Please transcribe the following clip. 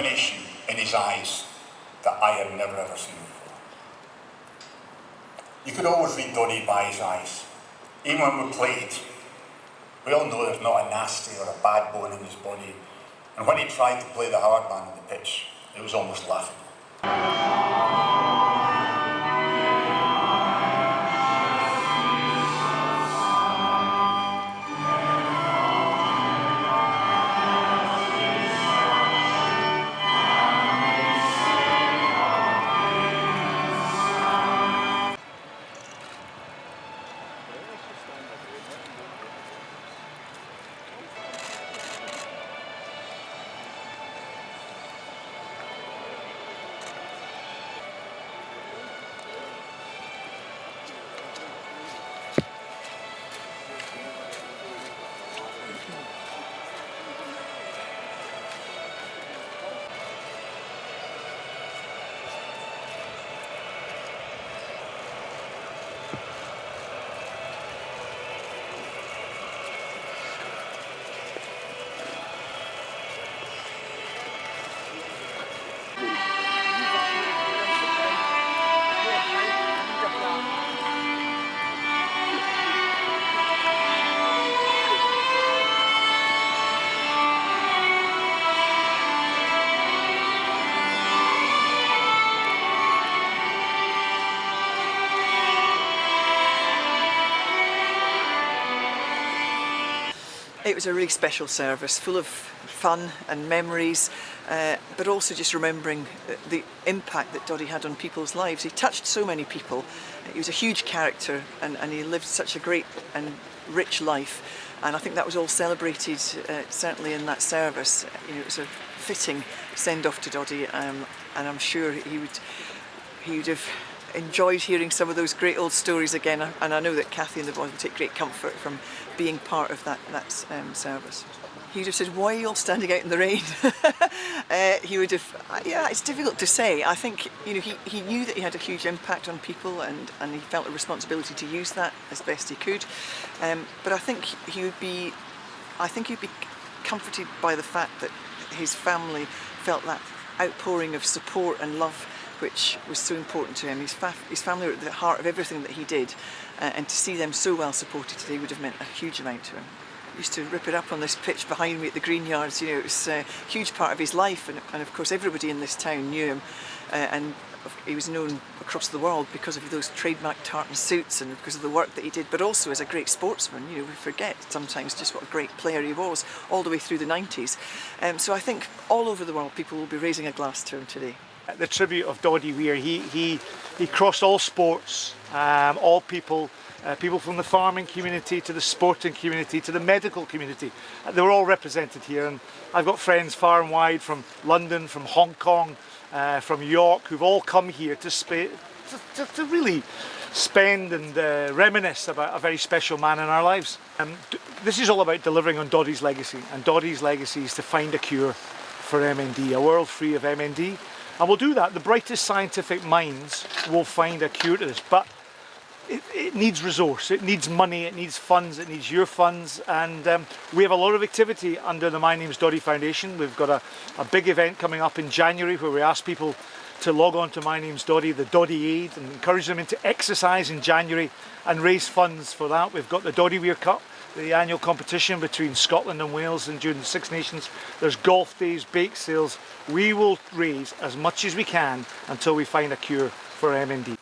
determination in his eyes that I have never ever seen before. You could always read Doddie by his eyes. Even when we played, we all know there's not a nasty or a bad bone in his body. And when he tried to play the hard man on the pitch, it was almost laughable. It was a really special service, full of fun and memories, but also just remembering the impact that Doddie had on people's lives. He touched so many people. He was a huge character, and he lived such a great and rich life. And I think that was all celebrated, certainly in that service. You know, it was a fitting send-off to Doddie, and I'm sure he would have enjoyed hearing some of those great old stories again, and I know that Kathy and the boys would take great comfort from being part of that service. He would have said, "Why are you all standing out in the rain?" He would have, yeah, it's difficult to say. I think, you know, he knew that he had a huge impact on people, and he felt a responsibility to use that as best he could. But I think he'd be comforted by the fact that his family felt that outpouring of support and love, which was so important to him. His family were at the heart of everything that he did, and to see them so well supported today would have meant a huge amount to him. He used to rip it up on this pitch behind me at the Green Yards. You know, it was a huge part of his life, and of course everybody in this town knew him, and he was known across the world because of those trademark tartan suits and because of the work that he did, but also as a great sportsman. You know, we forget sometimes just what a great player he was all the way through the 90s. So I think all over the world people will be raising a glass to him today. The tribute of Doddie Weir, he crossed all sports, all people, people from the farming community to the sporting community to the medical community. They were all represented here, and I've got friends far and wide from London, from Hong Kong, from York, who've all come here to really spend and reminisce about a very special man in our lives. This is all about delivering on Doddie's legacy, and Doddie's legacy is to find a cure for MND, a world free of MND. And we'll do that. The brightest scientific minds will find a cure to this, but it needs resource, it needs money, it needs funds, it needs your funds, and we have a lot of activity under the My Name's Doddie Foundation. We've got a big event coming up in January where we ask people to log on to My Name's Doddie, the Doddie Aid, and encourage them into exercise in January and raise funds for that. We've got the Doddie Weir Cup, the annual competition between Scotland and Wales and during the Six Nations. There's golf days, bake sales. We will raise as much as we can until we find a cure for MND.